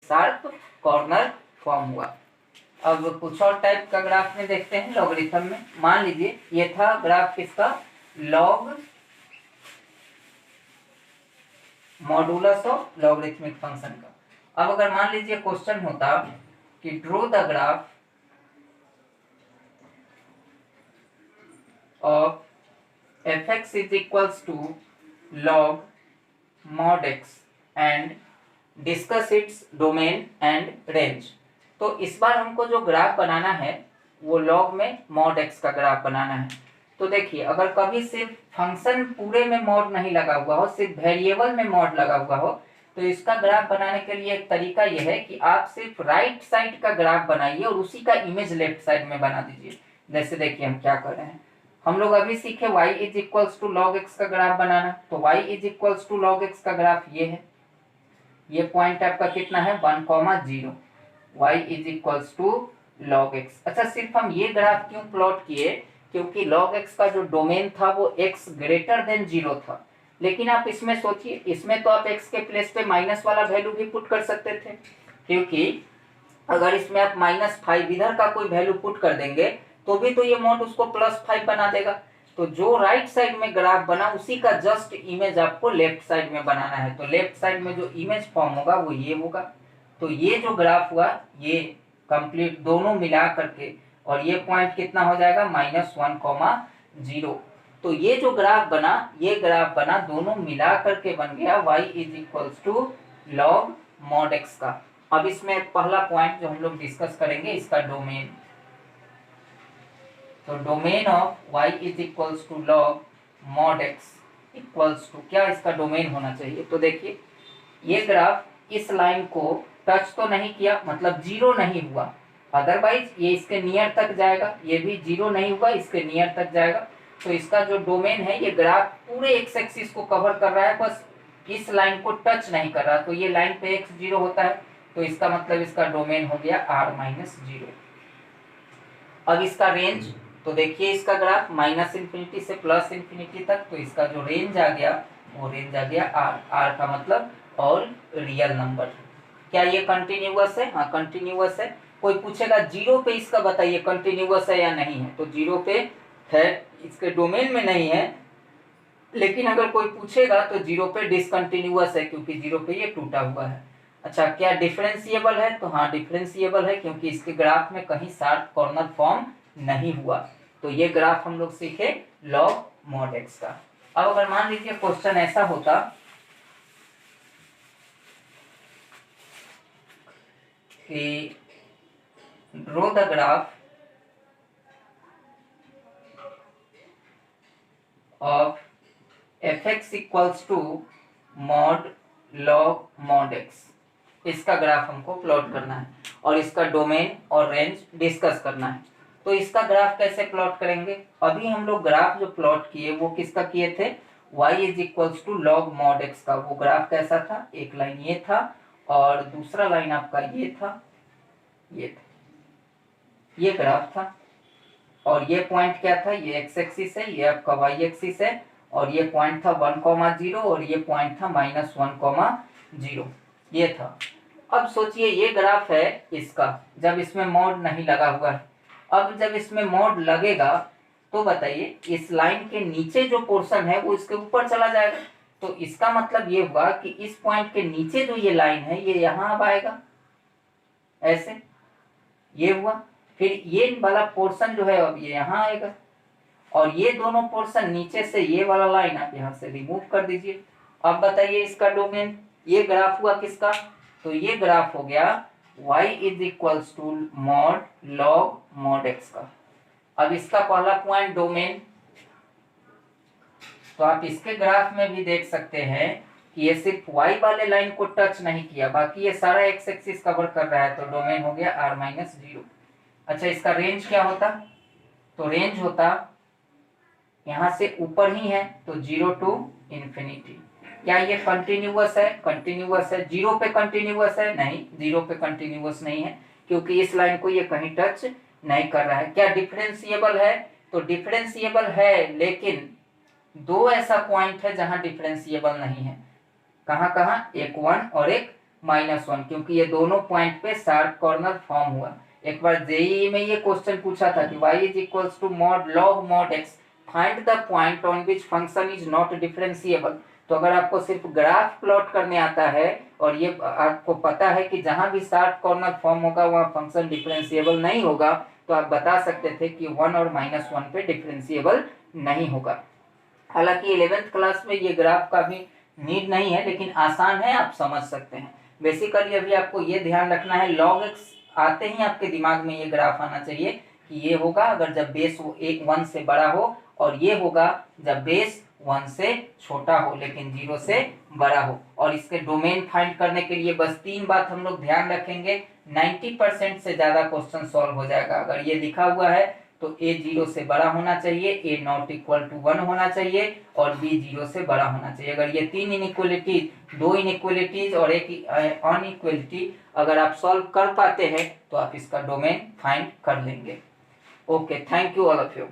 Sharp corner form हुआ। अब कुछ और टाइप का ग्राफ में देखते हैं लॉगरिथम में। मान लीजिए ये था ग्राफ किसका, log modulus of logarithmic function का। अब अगर मान लीजिए क्वेश्चन होता कि draw the graph of fx is equals to log mod x and discuss its domain and range। तो इस बार हमको जो ग्राफ बनाना है वो लॉग में mod x का ग्राफ बनाना है। तो देखिए अगर कभी सिर्फ फंक्शन पूरे में मॉड नहीं लगा हुआ हो, सिर्फ वेरिएबल में मॉड लगा हुआ हो, तो इसका ग्राफ बनाने के लिए एक तरीका यह है कि आप सिर्फ राइट साइड का ग्राफ बनाइए और उसी का इमेज लेफ्ट साइड में बना दीजिए। जैसे देखिए हम क्या कर रहे हैं, हम लोग अभी सीखे y is equals to log x का ग्राफ बनाना। तो y is equals to log x का ग्राफ ये है, ये पॉइंट आपका कितना है 1,0, y is equals to log x. अच्छा सिर्फ हम ये ग्राफ क्यों प्लॉट किए, क्योंकि log x का जो डोमेन था वो x ग्रेटर देन 0 था। लेकिन आप इसमें सोचिए, इसमें तो आप x के प्लेस पे माइनस वाला वैल्यू भी पुट कर सकते थे, क्योंकि अगर इसमें आप -5 इधर का कोई वैल्यू पुट कर देंगे तो भी तो ये मॉड उसको +5 बना देगा। तो जो राइट साइड में ग्राफ बना उसी का जस्ट इमेज आपको लेफ्ट साइड में बनाना है। तो लेफ्ट साइड में जो इमेज फॉर्म होगा वो ये होगा। तो ये जो ग्राफ हुआ ये कंप्लीट दोनों मिला करके, और ये पॉइंट कितना हो जाएगा -1,0। तो ये जो ग्राफ बना, ये ग्राफ बना दोनों मिला करके बन गया y is equals to log mod x का। अब इसमें पहला पॉइंट जो हम लोग डिस्कस करेंगे इसका डोमेन। तो domain of y is equals to log mod x equals to क्या, इसका डोमेन होना चाहिए। तो देखिए ये ग्राफ इस लाइन को टच तो नहीं किया, मतलब 0 नहीं हुआ, अदरवाइज ये इसके नियर तक जाएगा, ये भी 0 नहीं हुआ, इसके नियर तक जाएगा। तो इसका जो डोमेन है ये ग्राफ पूरे एक्स एक्सिस को कवर कर रहा है, बस इस लाइन को टच नहीं कर रहा। तो ये लाइन पे x 0 होता है, तो इसका मतलब इसका डोमेन हो गया r-0। अब इसका रेंज, तो देखिए इसका ग्राफ -∞ से +∞ तक, तो इसका जो रेंज आ गया वो रेंज आ गया r का मतलब ऑल रियल नंबर। क्या ये कंटिन्यूअस है? हाँ कंटिन्यूअस है। कोई पूछेगा 0 पे इसका बताइए कंटिन्यूअस है या नहीं है, तो 0 पे है, इसके डोमेन में नहीं है। लेकिन अगर कोई पूछेगा तो 0 पे डिसकंटिन्यूअस है, क्योंकि 0 पे ये टूटा हुआ है। अच्छा क्या डिफरेंशिएबल है? तो हाँ डिफरेंशिएबल है, क्योंकि इसके ग्राफ में कहीं शार्प कॉर्नर फॉर्म नहीं हुआ। तो ये ग्राफ हम लोग सीखे लॉग मॉड x का। अब अगर मान लीजिए क्वेश्चन ऐसा होता कि draw the graph of fx equals to mod log mod x, इसका ग्राफ हमको प्लॉट करना है और इसका डोमेन और रेंज डिस्कस करना है। तो इसका ग्राफ कैसे प्लॉट करेंगे? अभी हम लोग ग्राफ जो प्लॉट किए वो किसका किए थे, y is equals to log mod x का। वो ग्राफ कैसा था, एक लाइन ये था और दूसरा लाइन आपका ये था, ये ग्राफ था। और ये पॉइंट क्या था, ये x एक्सिस है, ये आपका y एक्सिस है, और ये पॉइंट था 1,0 और ये पॉइंट था -1,0, ये था। अब सोचिए ये ग्राफ है इसका, जब इसमें मॉड नहीं लगा हुआ है। अब जब इसमें मॉड लगेगा तो बताइए इस लाइन के नीचे जो पोर्शन है वो इसके ऊपर चला जाएगा। तो इसका मतलब ये हुआ कि इस पॉइंट के नीचे जो ये लाइन है ये यहाँ अब आएगा, ऐसे ये हुआ। फिर ये वाला पोर्शन जो है अब ये यहाँ आएगा, और ये दोनों पोर्शन नीचे से ये वाला लाइन आप यहाँ से रिमूव कर दीजिए। अब बताइए इसका डोमेन, ये ग्राफ हुआ किसका, तो ये ग्राफ हो गया y is equals to mod log mod x का। अब इसका पहला पॉइंट डोमेन, तो आप इसके ग्राफ में भी देख सकते हैं कि ये सिर्फ y वाले लाइन को टच नहीं किया, बाकी ये सारा x एक्सिस कवर कर रहा है, तो डोमेन हो गया r-0। अच्छा इसका रेंज क्या होता, तो रेंज होता यहाँ से ऊपर ही है, तो 0 to ∞। क्या ये कंटिन्यूअस है? कंटिन्यूअस है। 0 पे कंटिन्यूअस है? नहीं, 0 पे कंटिन्यूअस नहीं है, क्योंकि इस लाइन को ये कहीं टच नहीं कर रहा है। क्या डिफरेंशिएबल है? तो डिफरेंशिएबल है, लेकिन दो ऐसा पॉइंट है जहां डिफरेंशिएबल नहीं है। कहां कहां? एक 1 और एक -1, क्योंकि ये दोनों पॉइंट पे शार्प कॉर्नर फॉर्म हुआ। एक बार जेईई में ये क्वेश्चन पूछा था कि y is equals to mod log mod x, find the point on which function is not differentiable. तो अगर आपको सिर्फ ग्राफ प्लॉट करने आता है और ये आपको पता है कि जहां भी शार्प कॉर्नर फॉर्म होगा वहां फंक्शन डिफरेंशिएबल नहीं होगा, तो आप बता सकते थे कि 1 और -1 पे डिफरेंशिएबल नहीं होगा। हालांकि 11th क्लास में ये ग्राफ का भी नीड नहीं है, लेकिन आसान है, आप समझ सकते हैं। बेसिकली अभी आपको ये ध्यान रखना है, log x आते ही आपके दिमाग में ये ग्राफ आना चाहिए कि ये होगा अगर जब बेस 1 से बड़ा हो, और ये होगा जब बेस 1 से छोटा हो लेकिन 0 से बड़ा हो। और इसके डोमेन फाइंड करने के लिए बस 3 बात हम लोग ध्यान रखेंगे, 90% से ज्यादा क्वेश्चन सॉल्व हो जाएगा। अगर ये लिखा हुआ है तो a 0 से बड़ा होना चाहिए, a नॉट इक्वल टू 1 होना चाहिए और b 0 से बड़ा होना चाहिए। अगर ये 3 इनइक्वलिटीज, 2 इनइक्वलिटीज और एक अनइक्वलिटी अगर आप सॉल्व कर पाते हैं तो आप इसका डोमेन फाइंड कर लेंगे। Okay, thank you all of you.